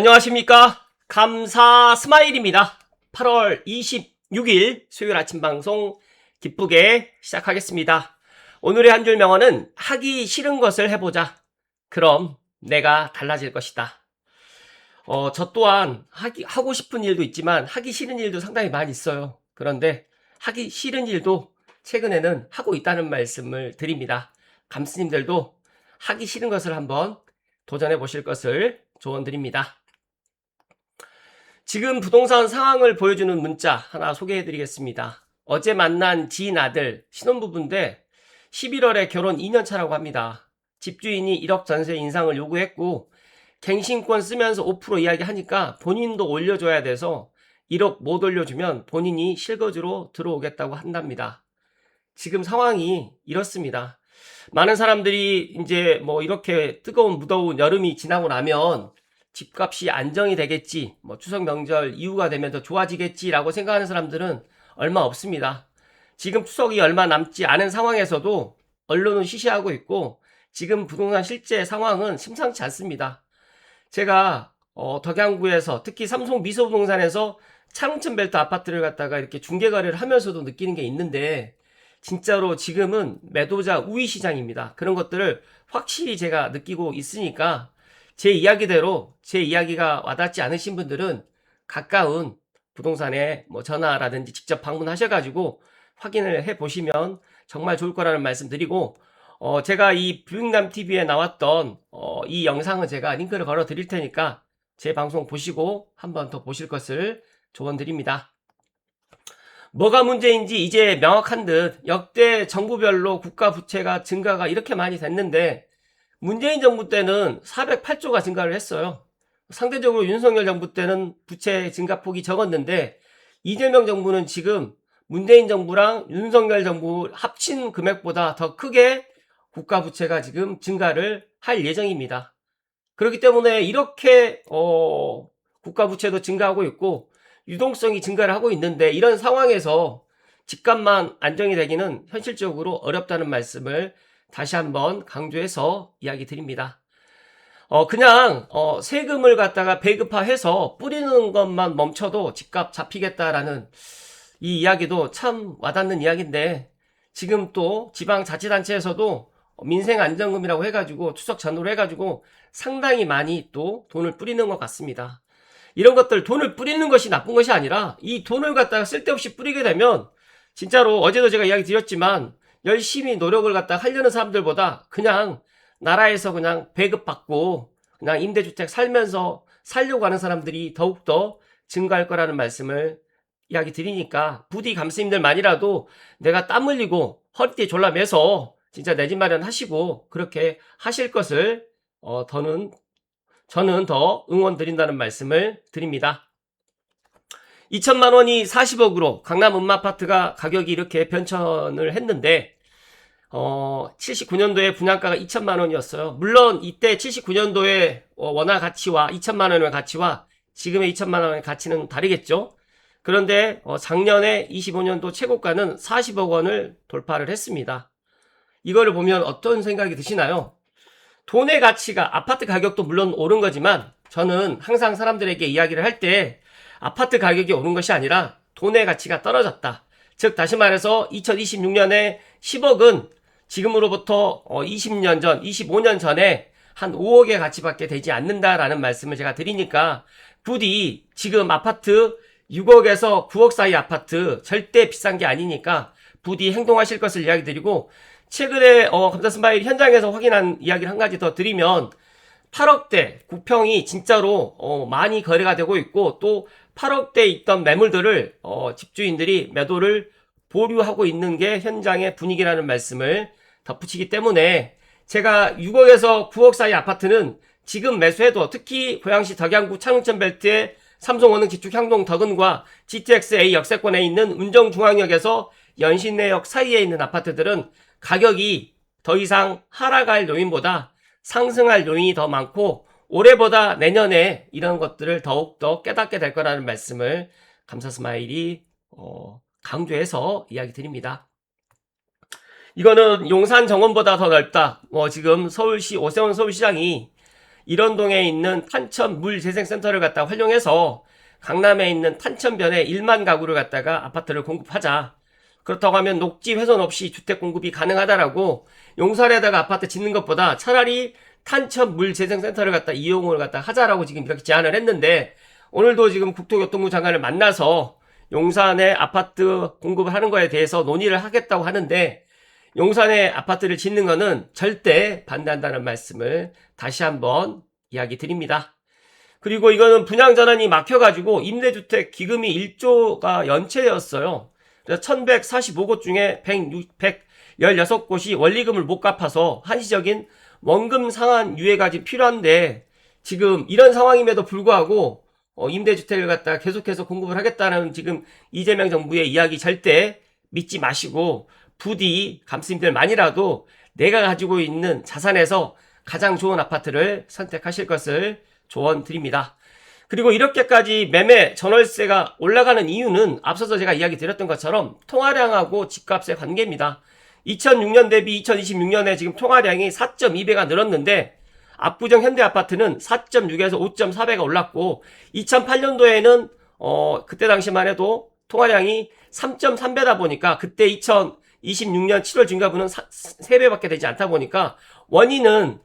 안녕하십니까. 감사 스마일입니다. 8월 26일 수요일 아침 방송 기쁘게 시작하겠습니다. 오늘의 한 줄 명언은 하기 싫은 것을 해보자. 그럼 내가 달라질 것이다. 저 또한 하고 싶은 일도 있지만 하기 싫은 일도 상당히 많이 있어요. 그런데 하기 싫은 일도 최근에는 하고 있다는 말씀을 드립니다. 감스님들도 하기 싫은 것을 한번 도전해 보실 것을 조언드립니다. 지금 부동산 상황을 보여주는 문자 하나 소개해 드리겠습니다. 어제 만난 지인 아들 신혼부부인데 11월에 결혼 2년차라고 합니다. 집주인이 1억 전세 인상을 요구했고 갱신권 쓰면서 5% 이야기하니까 본인도 올려줘야 돼서 1억 못 올려주면 본인이 실거주로 들어오겠다고 한답니다. 지금 상황이 이렇습니다. 많은 사람들이 이제 이렇게 뜨거운 무더운 여름이 지나고 나면 집값이 안정이 되겠지, 추석 명절 이후가 되면 더 좋아지겠지라고 생각하는 사람들은 얼마 없습니다. 지금 추석이 얼마 남지 않은 상황에서도 언론은 시시하고 있고 지금 부동산 실제 상황은 심상치 않습니다. 제가 덕양구에서 특히 삼성 미소부동산에서 차릉천벨트 아파트를 갖다가 이렇게 중개거래를 하면서도 느끼는 게 있는데 진짜로 지금은 매도자 우위 시장입니다. 그런 것들을 확실히 제가 느끼고 있으니까 제 이야기대로 제 이야기가 와닿지 않으신 분들은 가까운 부동산에 전화라든지 직접 방문하셔가지고 확인을 해보시면 정말 좋을 거라는 말씀 드리고 제가 이 뷰잉남TV에 나왔던 이 영상은 제가 링크를 걸어 드릴 테니까 제 방송 보시고 한번 더 보실 것을 조언 드립니다. 뭐가 문제인지 이제 명확한 듯 역대 정부별로 국가 부채가 증가가 이렇게 많이 됐는데 문재인 정부 때는 408조가 증가를 했어요. 상대적으로 윤석열 정부 때는 부채 증가폭이 적었는데 이재명 정부는 지금 문재인 정부랑 윤석열 정부 합친 금액보다 더 크게 국가 부채가 지금 증가를 할 예정입니다. 그렇기 때문에 이렇게 국가 부채도 증가하고 있고 유동성이 증가를 하고 있는데 이런 상황에서 집값만 안정이 되기는 현실적으로 어렵다는 말씀을 다시 한번 강조해서 이야기 드립니다. 그냥 세금을 갖다가 배급화해서 뿌리는 것만 멈춰도 집값 잡히겠다라는 이 이야기도 참 와닿는 이야기인데 지금 또 지방자치단체에서도 민생안정금이라고 해가지고 추석 전후로 해가지고 상당히 많이 또 돈을 뿌리는 것 같습니다. 이런 것들 돈을 뿌리는 것이 나쁜 것이 아니라 이 돈을 갖다가 쓸데없이 뿌리게 되면 진짜로 어제도 제가 이야기 드렸지만 열심히 노력을 갖다가 하려는 사람들보다 그냥 나라에서 그냥 배급받고 그냥 임대주택 살면서 살려고 하는 사람들이 더욱더 증가할 거라는 말씀을 이야기 드리니까 부디 감스님들만이라도 내가 땀 흘리고 허리띠에 졸라매서 진짜 내 집 마련하시고 그렇게 하실 것을 저는 더 응원 드린다는 말씀을 드립니다. 2천만 원이 40억으로 강남 음마아파트가 가격이 이렇게 변천을 했는데 79년도에 분양가가 2천만 원이었어요. 물론 이때 79년도에 원화 가치와 2천만 원의 가치와 지금의 2천만 원의 가치는 다르겠죠. 그런데 작년에 25년도 최고가는 40억 원을 돌파를 했습니다. 이거를 보면 어떤 생각이 드시나요? 돈의 가치가 아파트 가격도 물론 오른 거지만 저는 항상 사람들에게 이야기를 할 때 아파트 가격이 오른 것이 아니라 돈의 가치가 떨어졌다. 즉 다시 말해서 2026년에 10억은 지금으로부터 20년 전, 25년 전에 한 5억의 가치밖에 되지 않는다라는 말씀을 제가 드리니까 부디 지금 아파트 6억에서 9억 사이 아파트 절대 비싼 게 아니니까 부디 행동하실 것을 이야기 드리고 최근에 감사스마일 현장에서 확인한 이야기를 한 가지 더 드리면 8억대 국평이 진짜로 많이 거래가 되고 있고 또 8억대 있던 매물들을 집주인들이 매도를 보류하고 있는 게 현장의 분위기라는 말씀을 덧붙이기 때문에 제가 6억에서 9억 사이 아파트는 지금 매수해도 특히 고양시 덕양구 차릉천벨트의 삼성원흥 지축 향동 덕은과 GTX-A 역세권에 있는 운정중앙역에서 연신내역 사이에 있는 아파트들은 가격이 더 이상 하락할 요인보다 상승할 요인이 더 많고 올해보다 내년에 이런 것들을 더욱더 깨닫게 될 거라는 말씀을 감사스마일이 강조해서 이야기 드립니다. 이거는 용산 정원보다 더 넓다. 지금 서울시 오세훈 서울시장이 일원동에 있는 탄천 물재생센터를 갖다 활용해서 강남에 있는 탄천변에 1만 가구를 갖다가 아파트를 공급하자. 그렇다고 하면 녹지 훼손 없이 주택 공급이 가능하다라고 용산에다가 아파트 짓는 것보다 차라리 탄천 물재생센터를 갖다 이용을 갖다 하자라고 지금 이렇게 제안을 했는데, 오늘도 지금 국토교통부 장관을 만나서 용산에 아파트 공급을 하는 거에 대해서 논의를 하겠다고 하는데, 용산에 아파트를 짓는 거는 절대 반대한다는 말씀을 다시 한번 이야기 드립니다. 그리고 이거는 분양 전환이 막혀가지고 임대주택 기금이 1조가 연체되었어요. 그래서 1145곳 중에 116곳이 원리금을 못 갚아서 한시적인 원금 상환 유예가 지금 필요한데, 지금 이런 상황임에도 불구하고 임대주택을 갖다 계속해서 공급을 하겠다는 지금 이재명 정부의 이야기 절대 믿지 마시고, 부디 감스님들만이라도 내가 가지고 있는 자산에서 가장 좋은 아파트를 선택하실 것을 조언드립니다. 그리고 이렇게까지 매매 전월세가 올라가는 이유는 앞서서 제가 이야기 드렸던 것처럼 통화량하고 집값의 관계입니다. 2006년 대비 2026년에 지금 통화량이 4.2배가 늘었는데, 압구정 현대아파트는 4.6에서 5.4배가 올랐고, 2008년도에는 그때 당시만 해도 통화량이 3.3배다 보니까, 그때 2026년 7월 중과분은 3배밖에 되지 않다 보니까 원인은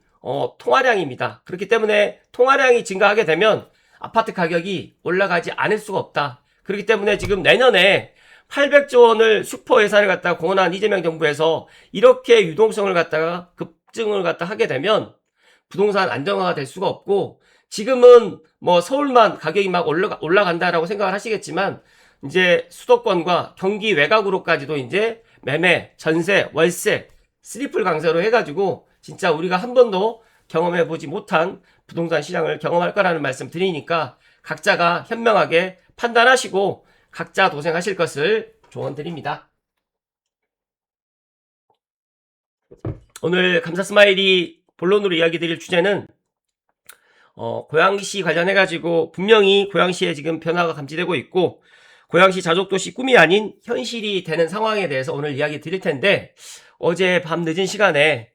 통화량입니다. 그렇기 때문에 통화량이 증가하게 되면 아파트 가격이 올라가지 않을 수가 없다. 그렇기 때문에 지금 내년에 800조 원을 슈퍼 예산을 갖다가 공언한 이재명 정부에서 이렇게 유동성을 갖다가 급증을 갖다 하게 되면 부동산 안정화가 될 수가 없고, 지금은 뭐 서울만 가격이 막 올라간다라고 생각을 하시겠지만, 이제 수도권과 경기 외곽으로까지도 이제 매매, 전세, 월세, 쓰리플 강세로 해가지고 진짜 우리가 한 번도 경험해보지 못한 부동산 시장을 경험할 거라는 말씀 드리니까 각자가 현명하게 판단하시고 각자 도생하실 것을 조언드립니다. 오늘 감사 스마일이 본론으로 이야기 드릴 주제는 고양시 관련해가지고 분명히 고양시에 지금 변화가 감지되고 있고, 고양시 자족도시 꿈이 아닌 현실이 되는 상황에 대해서 오늘 이야기 드릴 텐데, 어제 밤 늦은 시간에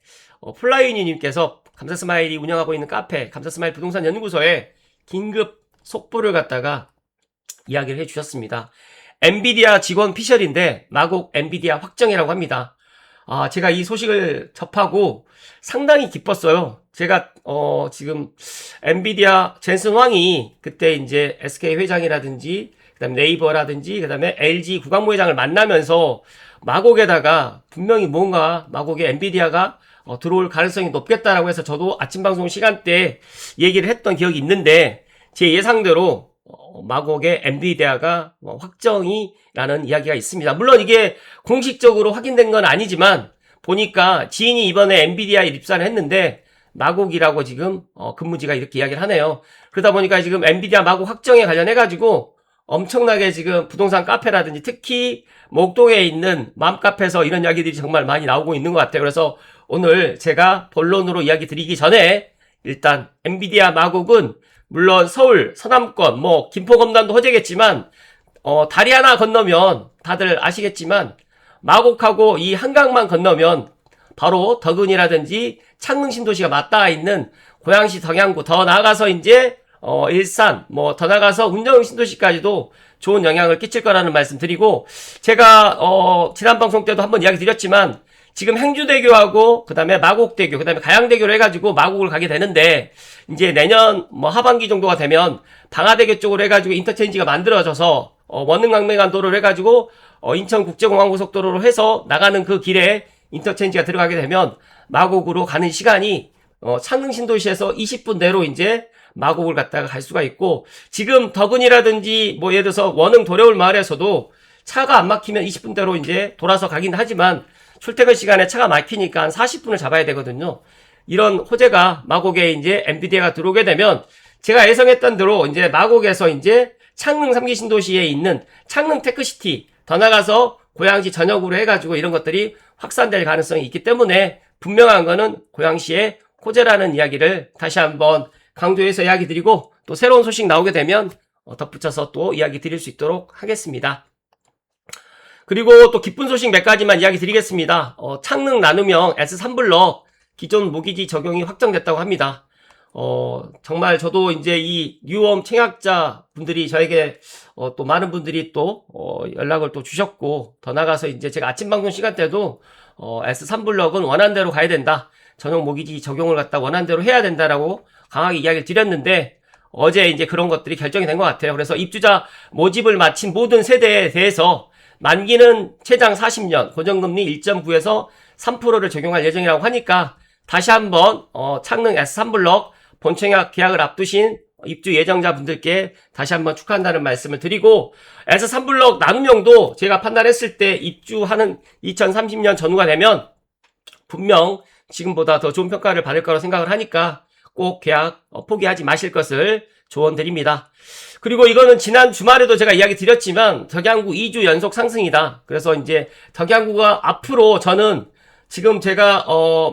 플라이니님께서 감사스마일이 운영하고 있는 카페 감사스마일 부동산 연구소에 긴급 속보를 갖다가 이야기를 해주셨습니다. 엔비디아 직원 피셜인데 마곡 엔비디아 확정이라고 합니다. 제가 이 소식을 접하고 상당히 기뻤어요. 제가 지금 엔비디아 젠슨 황이 그때 이제 SK 회장이라든지 그다음에 네이버라든지 그다음에 LG 구광모 회장을 만나면서 마곡에다가 분명히 뭔가 마곡에 엔비디아가 들어올 가능성이 높겠다라고 해서 저도 아침 방송 시간대에 얘기를 했던 기억이 있는데, 제 예상대로 마곡의 엔비디아가 확정이라는 이야기가 있습니다. 물론 이게 공식적으로 확인된 건 아니지만 보니까 지인이 이번에 엔비디아에 입사를 했는데 마곡이라고 지금 근무지가 이렇게 이야기를 하네요. 그러다 보니까 지금 엔비디아 마곡 확정에 관련해가지고 엄청나게 지금 부동산 카페라든지 특히 목동에 있는 맘카페에서 이런 이야기들이 정말 많이 나오고 있는 것 같아요. 그래서 오늘 제가 본론으로 이야기 드리기 전에 일단 엔비디아 마곡은 물론 서울 서남권 김포 검단도 호재겠지만 다리 하나 건너면 다들 아시겠지만 마곡하고 이 한강만 건너면 바로 덕은이라든지 창릉 신도시가 맞닿아 있는 고양시 덕양구, 더 나아가서 이제 일산 더 나가서 운정 신도시까지도 좋은 영향을 끼칠 거라는 말씀 드리고, 제가 지난 방송 때도 한번 이야기 드렸지만 지금 행주대교하고 그다음에 마곡대교 그다음에 가양대교로 해가지고 마곡을 가게 되는데, 이제 내년 하반기 정도가 되면 방화대교 쪽으로 해가지고 인터체인지가 만들어져서 원흥강매간도로를 해가지고 인천국제공항고속도로로 해서 나가는 그 길에 인터체인지가 들어가게 되면 마곡으로 가는 시간이 창릉 신도시에서 20분 내로 이제 마곡을 갖다가 갈 수가 있고, 지금 덕은이라든지 예를 들어서 원흥 도래울 마을에서도 차가 안 막히면 20분대로 이제 돌아서 가긴 하지만 출퇴근 시간에 차가 막히니까 한 40분을 잡아야 되거든요. 이런 호재가 마곡에 이제 엔비디아가 들어오게 되면 제가 예상했던 대로 이제 마곡에서 이제 창릉 3기 신도시에 있는 창릉 테크시티, 더 나가서 고양시 전역으로 해가지고 이런 것들이 확산될 가능성이 있기 때문에 분명한 거는 고양시의 호재라는 이야기를 다시 한번 강조해서 이야기 드리고, 또 새로운 소식 나오게 되면 덧붙여서 또 이야기 드릴 수 있도록 하겠습니다. 그리고 또 기쁜 소식 몇 가지만 이야기 드리겠습니다. 창릉 나눔형 S3블럭 기존 모기지 적용이 확정됐다고 합니다. 정말 저도 이제 이 뉴홈 청약자 분들이 저에게 또 많은 분들이 또 연락을 또 주셨고, 더 나가서 이제 제가 아침 방송 시간대도 S3블럭은 원안대로 가야 된다, 전용 모기지 적용을 갖다 원안대로 해야 된다라고 강하게 이야기를 드렸는데, 어제 이제 그런 것들이 결정이 된 것 같아요. 그래서 입주자 모집을 마친 모든 세대에 대해서 만기는 최장 40년, 고정금리 1.9에서 3%를 적용할 예정이라고 하니까, 다시 한번 창릉 S3블럭 본청약 계약을 앞두신 입주 예정자분들께 다시 한번 축하한다는 말씀을 드리고, S3블럭 나눔형도 제가 판단했을 때 입주하는 2030년 전후가 되면 분명 지금보다 더 좋은 평가를 받을 거라고 생각을 하니까 꼭 계약 포기하지 마실 것을 조언드립니다. 그리고 이거는 지난 주말에도 제가 이야기 드렸지만 덕양구 2주 연속 상승이다. 그래서 이제 덕양구가 앞으로 저는 지금 제가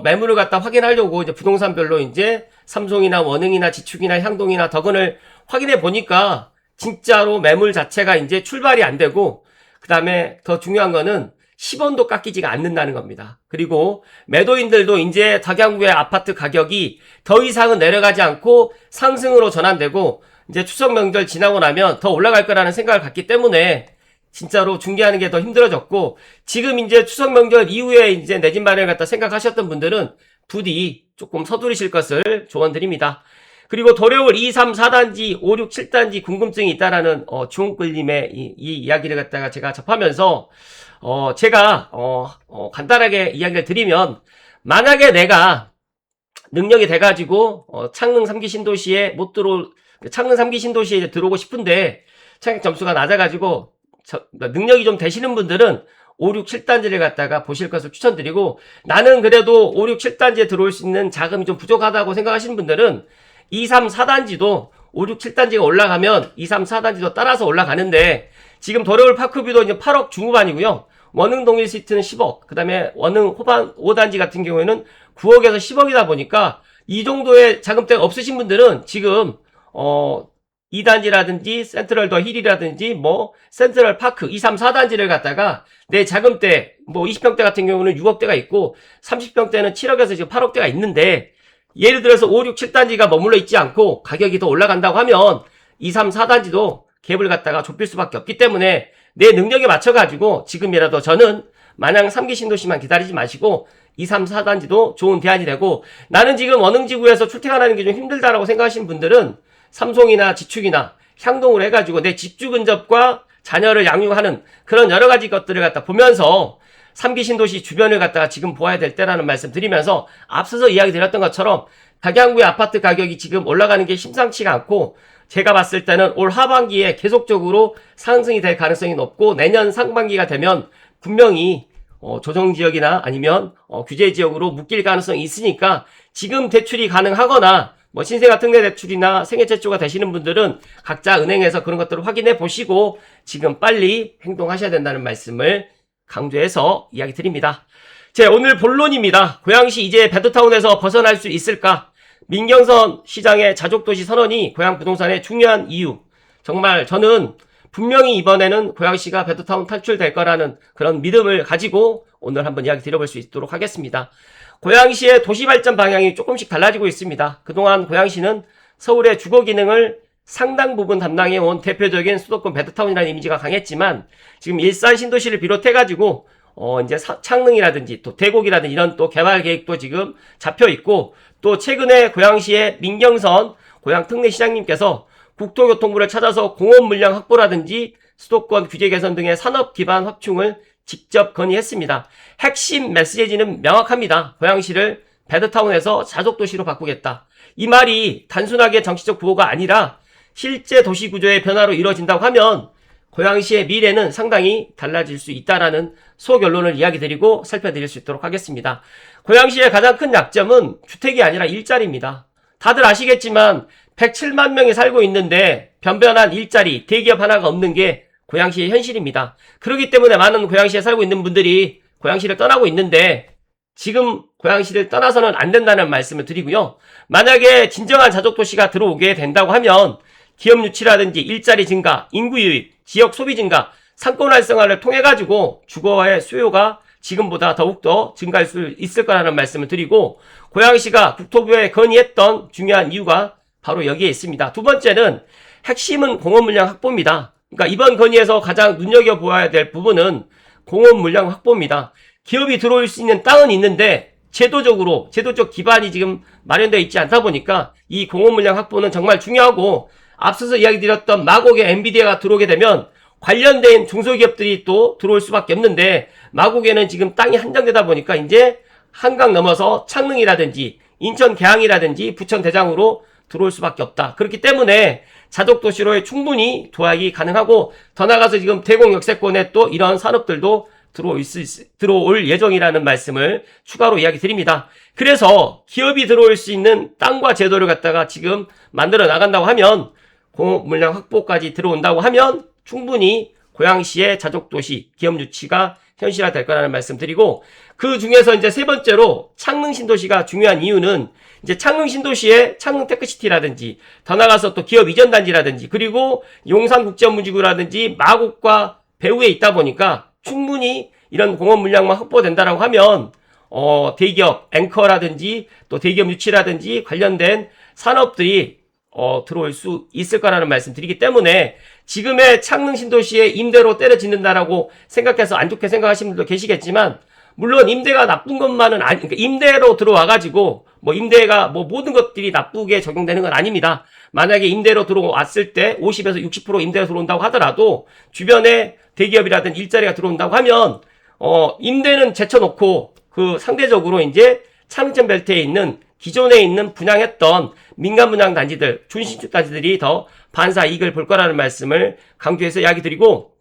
매물을 갖다 확인하려고 이제 부동산별로 이제 삼성이나 원흥이나 지축이나 향동이나 덕은을 확인해 보니까 진짜로 매물 자체가 이제 출발이 안 되고, 그 다음에 더 중요한 거는 10원도 깎이지가 않는다는 겁니다. 그리고 매도인들도 이제 덕양구의 아파트 가격이 더 이상은 내려가지 않고 상승으로 전환되고, 이제 추석 명절 지나고 나면 더 올라갈 거라는 생각을 갖기 때문에 진짜로 중개하는 게 더 힘들어졌고, 지금 이제 추석 명절 이후에 이제 내 집 마련을 갖다 생각하셨던 분들은 부디 조금 서두르실 것을 조언드립니다. 그리고 도래울 2, 3, 4단지, 5, 6, 7단지 궁금증이 있다라는 주홍끌님의 이 이야기를 갖다가 제가 접하면서 제가 간단하게 이야기를 드리면, 만약에 내가 능력이 돼가지고 창릉 3기 신도시에 창릉 3기 신도시에 들어오고 싶은데 청약 점수가 낮아가지고 능력이 좀 되시는 분들은 5, 6, 7단지를 갖다가 보실 것을 추천드리고, 나는 그래도 5, 6, 7단지에 들어올 수 있는 자금이 좀 부족하다고 생각하시는 분들은 2, 3, 4단지도 5, 6, 7단지가 올라가면 2, 3, 4단지도 따라서 올라가는데, 지금 도래울 파크뷰도 이제 8억 중후반이고요. 원흥 동일시티는 10억, 그 다음에 원흥 호반 5단지 같은 경우에는 9억에서 10억이다 보니까 이 정도의 자금대가 없으신 분들은 지금 2단지라든지 센트럴 더 힐이라든지 센트럴 파크 2, 3, 4단지를 갖다가 내 자금대 20평대 같은 경우는 6억대가 있고 30평대는 7억에서 지금 8억대가 있는데, 예를 들어서 5, 6, 7단지가 머물러 있지 않고 가격이 더 올라간다고 하면 2, 3, 4단지도 갭을 갖다가 좁힐 수밖에 없기 때문에 내 능력에 맞춰가지고 지금이라도 저는 마냥 3기 신도시만 기다리지 마시고 2, 3, 4단지도 좋은 대안이 되고, 나는 지금 원흥지구에서 출퇴근하는 게 좀 힘들다라고 생각하시는 분들은 삼성이나 지축이나 향동을 해가지고 내 집주 근접과 자녀를 양육하는 그런 여러 가지 것들을 갖다 보면서 3기 신도시 주변을 갖다가 지금 보아야 될 때라는 말씀 드리면서, 앞서서 이야기 드렸던 것처럼 덕양구의 아파트 가격이 지금 올라가는 게 심상치가 않고, 제가 봤을 때는 올 하반기에 계속적으로 상승이 될 가능성이 높고, 내년 상반기가 되면 분명히 조정지역이나 아니면 규제지역으로 묶일 가능성이 있으니까, 지금 대출이 가능하거나 신생아 특례 대출이나 생애체초가 되시는 분들은 각자 은행에서 그런 것들을 확인해 보시고 지금 빨리 행동하셔야 된다는 말씀을 강조해서 이야기 드립니다. 오늘 본론입니다. 고양시 이제 베드타운에서 벗어날 수 있을까? 민경선 시장의 자족도시 선언이 고양 부동산의 중요한 이유. 정말 저는 분명히 이번에는 고양시가 베드타운 탈출될 거라는 그런 믿음을 가지고 오늘 한번 이야기 드려볼 수 있도록 하겠습니다. 고양시의 도시발전 방향이 조금씩 달라지고 있습니다. 그동안 고양시는 서울의 주거 기능을 상당 부분 담당해온 대표적인 수도권 베드타운이라는 이미지가 강했지만, 지금 일산 신도시를 비롯해가지고 이제 창릉이라든지 또 대곡이라든지 이런 또 개발 계획도 지금 잡혀 있고, 또 최근에 고양시의 민경선 고양특례시장님께서 국토교통부를 찾아서 공원 물량 확보라든지 수도권 규제 개선 등의 산업 기반 확충을 직접 건의했습니다. 핵심 메시지는 명확합니다. 고양시를 베드타운에서 자족도시로 바꾸겠다. 이 말이 단순하게 정치적 구호가 아니라 실제 도시 구조의 변화로 이루어진다고 하면 고양시의 미래는 상당히 달라질 수 있다라는 소결론을 이야기 드리고 살펴드릴 수 있도록 하겠습니다. 고양시의 가장 큰 약점은 주택이 아니라 일자리입니다. 다들 아시겠지만 107만 명이 살고 있는데 변변한 일자리, 대기업 하나가 없는 게 고양시의 현실입니다. 그렇기 때문에 많은 고양시에 살고 있는 분들이 고양시를 떠나고 있는데, 지금 고양시를 떠나서는 안 된다는 말씀을 드리고요. 만약에 진정한 자족도시가 들어오게 된다고 하면 기업 유치라든지 일자리 증가, 인구 유입, 지역 소비 증가, 상권 활성화를 통해 가지고 주거의 수요가 지금보다 더욱더 증가할 수 있을 거라는 말씀을 드리고, 고양시가 국토부에 건의했던 중요한 이유가 바로 여기에 있습니다. 두 번째는 핵심은 공업 물량 확보입니다. 그러니까 이번 건의에서 가장 눈여겨보아야 될 부분은 공업 물량 확보입니다. 기업이 들어올 수 있는 땅은 있는데 제도적 기반이 지금 마련되어 있지 않다 보니까 이 공업 물량 확보는 정말 중요하고, 앞서서 이야기 드렸던 마곡에 엔비디아가 들어오게 되면 관련된 중소기업들이 또 들어올 수밖에 없는데, 마곡에는 지금 땅이 한정되다 보니까 이제 한강 넘어서 창릉이라든지 인천 계양이라든지 부천 대장으로 들어올 수밖에 없다. 그렇기 때문에 자족도시로에 충분히 도약이 가능하고, 더 나아가서 지금 대공 역세권에 또 이런 산업들도 들어올 예정이라는 말씀을 추가로 이야기 드립니다. 그래서 기업이 들어올 수 있는 땅과 제도를 갖다가 지금 만들어 나간다고 하면, 공업 물량 확보까지 들어온다고 하면 충분히 고양시의 자족도시 기업 유치가 현실화될 거라는 말씀 드리고, 그 중에서 이제 세 번째로 창릉 신도시가 중요한 이유는, 이제 창릉 신도시에 창릉 테크시티라든지 더 나가서 또 기업 이전 단지라든지 그리고 용산 국제업무지구라든지 마곡과 배후에 있다 보니까 충분히 이런 공업 물량만 확보된다라고 하면 대기업 앵커라든지 또 대기업 유치라든지 관련된 산업들이 들어올 수 있을 거라는 말씀 드리기 때문에, 지금의 창릉 신도시에 임대로 때려짓는다라고 생각해서 안 좋게 생각하시는 분도 계시겠지만, 물론 임대가 나쁜 것만은 그러니까 임대로 들어와가지고 임대가 모든 것들이 나쁘게 적용되는 건 아닙니다. 만약에 임대로 들어왔을 때 50에서 60% 임대로 들어온다고 하더라도 주변에 대기업이라든지 일자리가 들어온다고 하면 임대는 제쳐놓고 그 상대적으로 이제 창릉 벨트에 있는 기존에 있는 분양했던 민간 분양 단지들, 준신축 단지들이 더 반사 이익을 볼 거라는 말씀을 강조해서 이야기 드리고,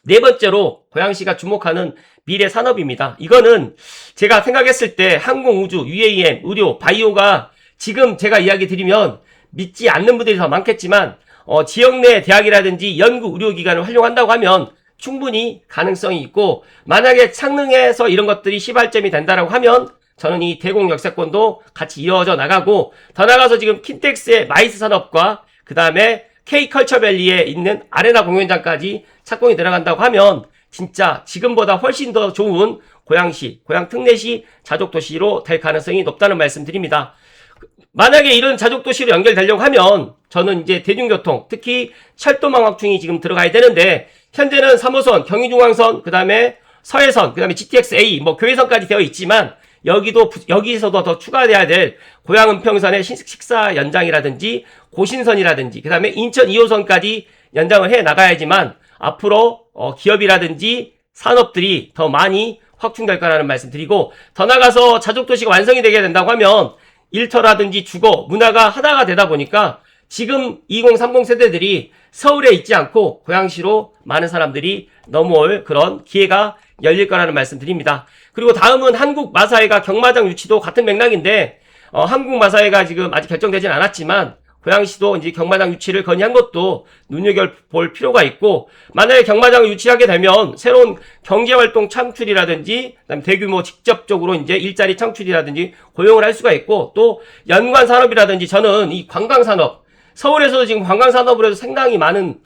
네 번째로 고양시가 주목하는 미래 산업입니다. 이거는 제가 생각했을 때 항공, 우주, UAM, 의료, 바이오가 지금 제가 이야기 드리면 믿지 않는 분들이 더 많겠지만, 지역 내 대학이라든지 연구 의료기관을 활용한다고 하면 충분히 가능성이 있고, 만약에 창릉에서 이런 것들이 시발점이 된다라고 하면 저는 이 대공 역세권도 같이 이어져 나가고, 더 나가서 지금 킨텍스의 마이스 산업과 그 다음에 K컬처밸리에 있는 아레나 공연장까지 착공이 들어간다고 하면 진짜 지금보다 훨씬 더 좋은 고양시, 고양 특례시 자족도시로 될 가능성이 높다는 말씀 드립니다. 만약에 이런 자족도시로 연결되려고 하면 저는 이제 대중교통, 특히 철도망 확충이 지금 들어가야 되는데, 현재는 3호선, 경의중앙선, 그 다음에 서해선, 그 다음에 GTX-A, 교외선까지 되어 있지만, 여기서도 더 추가돼야 될 고양 은평선의 식사 연장이라든지 고신선이라든지 그 다음에 인천 2호선까지 연장을 해 나가야지만 앞으로 기업이라든지 산업들이 더 많이 확충될 거라는 말씀 드리고, 더 나가서 자족도시가 완성이 되게 된다고 하면 일터라든지 주거, 문화가 하나가 되다 보니까 지금 2030 세대들이 서울에 있지 않고 고양시로 많은 사람들이 넘어올 그런 기회가 열릴 거라는 말씀 드립니다. 그리고 다음은 한국마사회가 경마장 유치도 같은 맥락인데, 한국마사회가 지금 아직 결정되진 않았지만 고양시도 이제 경마장 유치를 건의한 것도 눈여겨볼 필요가 있고, 만약에 경마장을 유치하게 되면 새로운 경제활동 창출이라든지 그다음에 대규모 직접적으로 이제 일자리 창출이라든지 고용을 할 수가 있고, 또 연관 산업이라든지 저는 이 관광산업, 서울에서도 지금 관광산업으로 해서 상당히 많은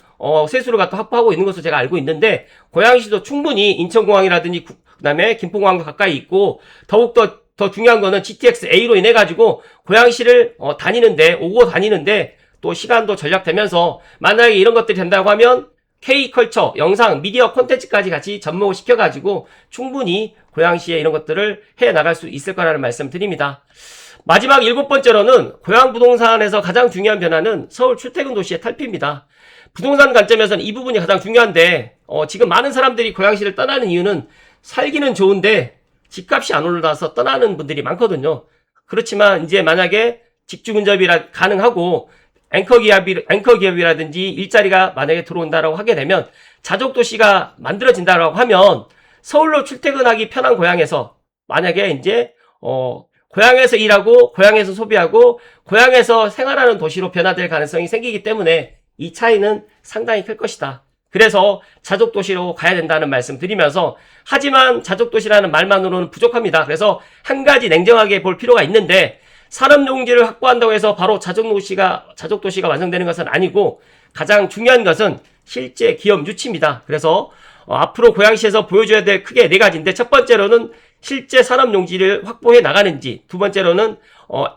세수를 갖다 확보하고 있는 것으로 제가 알고 있는데, 고양시도 충분히 인천공항이라든지 그 다음에 김포공항도 가까이 있고, 더욱더 더 중요한 거는 GTX-A로 인해 가지고 고양시를 오고 다니는데 또 시간도 절약되면서, 만약에 이런 것들이 된다고 하면 K컬처, 영상, 미디어 콘텐츠까지 같이 접목을 시켜가지고 충분히 고양시에 이런 것들을 해 나갈 수 있을 거라는 말씀 드립니다. 마지막 7번째로는 고양부동산에서 가장 중요한 변화는 서울 출퇴근 도시의 탈피입니다. 부동산 관점에서는 이 부분이 가장 중요한데, 지금 많은 사람들이 고양시를 떠나는 이유는 살기는 좋은데 집값이 안 올라서 떠나는 분들이 많거든요. 그렇지만 이제 만약에 직주 근접이 가능하고 앵커 기업이라든지 일자리가 만약에 들어온다라고 하게 되면, 자족도시가 만들어진다라고 하면 서울로 출퇴근하기 편한 고향에서 만약에 이제 고향에서 일하고 고향에서 소비하고 고향에서 생활하는 도시로 변화될 가능성이 생기기 때문에 이 차이는 상당히 클 것이다. 그래서 자족도시로 가야 된다는 말씀 드리면서, 하지만 자족도시라는 말만으로는 부족합니다. 그래서 한 가지 냉정하게 볼 필요가 있는데, 산업용지를 확보한다고 해서 바로 자족도시가 완성되는 것은 아니고, 가장 중요한 것은 실제 기업 유치입니다. 그래서 앞으로 고양시에서 보여줘야 될 크게 네 가지인데, 첫 번째로는 실제 산업 용지를 확보해 나가는지, 두 번째로는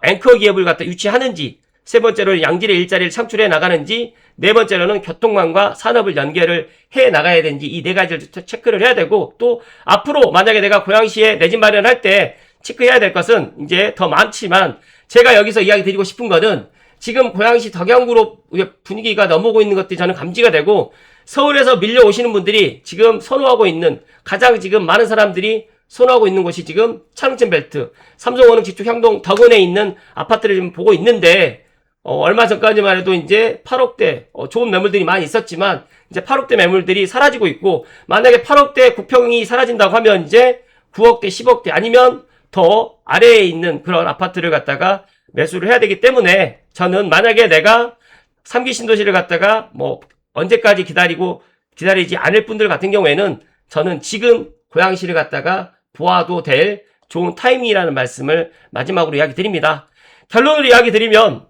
앵커 기업을 갖다 유치하는지, 세 번째로는 양질의 일자리를 창출해 나가는지, 네 번째로는 교통망과 산업을 연결을 해 나가야 되는지, 이 네 가지를 체크를 해야 되고, 또 앞으로 만약에 내가 고양시에 내 집 마련할 때 체크해야 될 것은 이제 더 많지만, 제가 여기서 이야기 드리고 싶은 거는 지금 고양시 덕양구로 분위기가 넘어오고 있는 것들이 저는 감지가 되고, 서울에서 밀려오시는 분들이 지금 선호하고 있는, 가장 지금 많은 사람들이 선호하고 있는 곳이 지금 차릉천 벨트, 삼성원흥 지축 향동 덕원에 있는 아파트를 지금 보고 있는데, 얼마 전까지만 해도 이제 8억대, 좋은 매물들이 많이 있었지만, 이제 8억대 매물들이 사라지고 있고, 만약에 8억대 국평이 사라진다고 하면 이제 9억대, 10억대 아니면 더 아래에 있는 그런 아파트를 갖다가 매수를 해야 되기 때문에, 저는 만약에 내가 3기 신도시를 갖다가 뭐 언제까지 기다리지 않을 분들 같은 경우에는 저는 지금 고양시를 갖다가 보아도 될 좋은 타이밍이라는 말씀을 마지막으로 이야기 드립니다. 결론을 이야기 드리면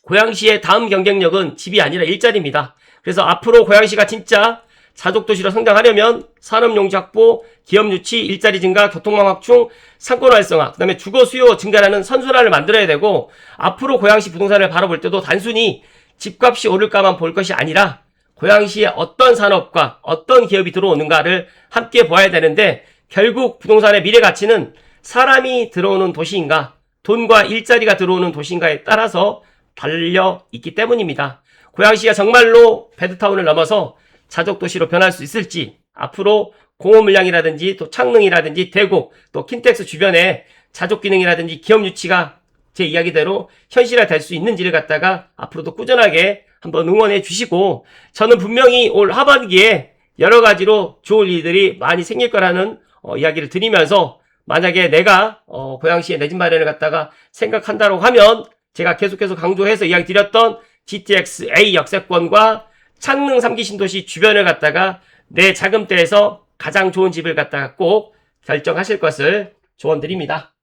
고양시의 다음 경쟁력은 집이 아니라 일자리입니다. 그래서 앞으로 고양시가 진짜 자족도시로 성장하려면 산업용지 확보, 기업 유치, 일자리 증가, 교통망 확충, 상권 활성화, 그 다음에 주거 수요 증가라는 선순환을 만들어야 되고, 앞으로 고양시 부동산을 바라볼 때도 단순히 집값이 오를까만 볼 것이 아니라 고양시에 어떤 산업과 어떤 기업이 들어오는가를 함께 보아야 되는데, 결국 부동산의 미래 가치는 사람이 들어오는 도시인가, 돈과 일자리가 들어오는 도시인가에 따라서 달려 있기 때문입니다. 고양시가 정말로 베드타운을 넘어서 자족도시로 변할 수 있을지, 앞으로 공업물량이라든지 또 창릉이라든지 대곡, 또 킨텍스 주변에 자족기능이라든지 기업 유치가 제 이야기대로 현실화될 수 있는지를 갖다가 앞으로도 꾸준하게 한번 응원해 주시고, 저는 분명히 올 하반기에 여러 가지로 좋은 일들이 많이 생길 거라는 이야기를 드리면서, 만약에 내가 고양시에 내 집 마련을 갖다가 생각한다고 하면 제가 계속해서 강조해서 이야기 드렸던 GTX A 역세권과 창릉 3기 신도시 주변을 갖다가 내 자금대에서 가장 좋은 집을 갖다가 꼭 결정하실 것을 조언드립니다.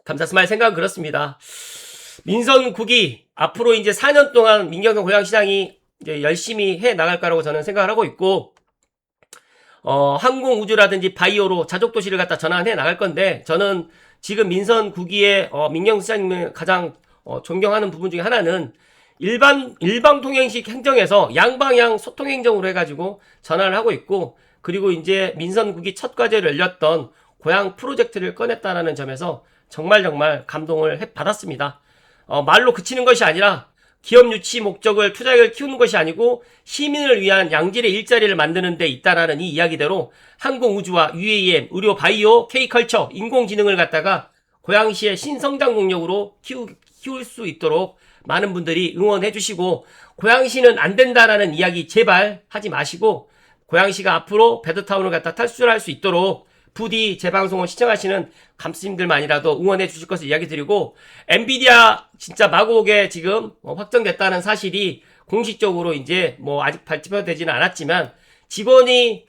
감사스마일 생각은 그렇습니다. 민선 9기 앞으로 이제 4년 동안 민경동 고양시장이 이제 열심히 해 나갈 거라고 저는 생각을 하고 있고, 항공 우주라든지 바이오로 자족도시를 갖다 전환해 나갈 건데, 저는 지금 민선 9기의 민경시장님을 가장 존경하는 부분 중에 하나는 일방통행식 행정에서 양방향 소통행정으로 해가지고 전환을 하고 있고, 그리고 이제 민선 9기 첫 과제를 열렸던 고향 프로젝트를 꺼냈다는 점에서 정말 감동을 받았습니다. 말로 그치는 것이 아니라 기업 유치 목적을 투자액을 키우는 것이 아니고 시민을 위한 양질의 일자리를 만드는 데 있다라는 이 이야기대로 항공우주와 UAM, 의료, 바이오, K컬처, 인공지능을 갖다가 고양시의 신성장 동력으로 키울 수 있도록 많은 분들이 응원해 주시고, 고양시는 안 된다라는 이야기 제발 하지 마시고, 고양시가 앞으로 베드타운을 갖다 탈출할 수 있도록 부디 제 방송을 시청하시는 감스님들만이라도 응원해 주실 것을 이야기 드리고, 엔비디아 진짜 마곡에 지금 확정됐다는 사실이 공식적으로 이제 뭐 아직 발표되지는 않았지만, 직원이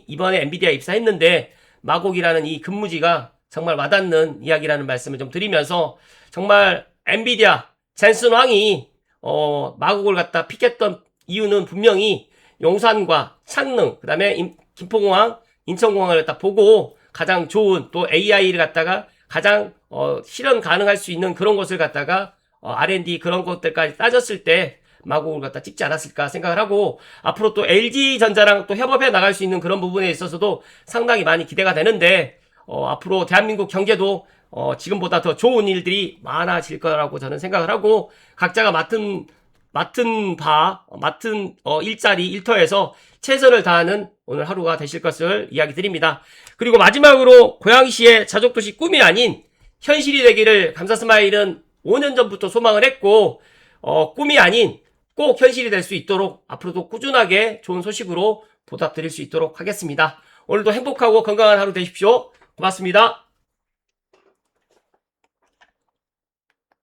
이번에 엔비디아 입사했는데 마곡이라는 이 근무지가 정말 와닿는 이야기라는 말씀을 좀 드리면서, 정말 엔비디아 젠슨 황이 마곡을 갖다 픽했던 이유는 분명히 용산과 창릉, 그 다음에 김포공항, 인천공항을 갖다 보고 가장 좋은 또 AI를 갖다가 가장 실현 가능할 수 있는 그런 것을 갖다가 R&D 그런 것들까지 따졌을 때 마곡을 갖다 찍지 않았을까 생각을 하고, 앞으로 또 LG전자랑 또 협업해 나갈 수 있는 그런 부분에 있어서도 상당히 많이 기대가 되는데, 앞으로 대한민국 경제도 지금보다 더 좋은 일들이 많아질 거라고 저는 생각을 하고, 각자가 맡은 일자리 일터에서 최선을 다하는 오늘 하루가 되실 것을 이야기 드립니다. 그리고 마지막으로 고양시의 자족도시 꿈이 아닌 현실이 되기를 감사스마일은 5년 전부터 소망을 했고, 꿈이 아닌 꼭 현실이 될 수 있도록 앞으로도 꾸준하게 좋은 소식으로 보답드릴 수 있도록 하겠습니다. 오늘도 행복하고 건강한 하루 되십시오. 고맙습니다.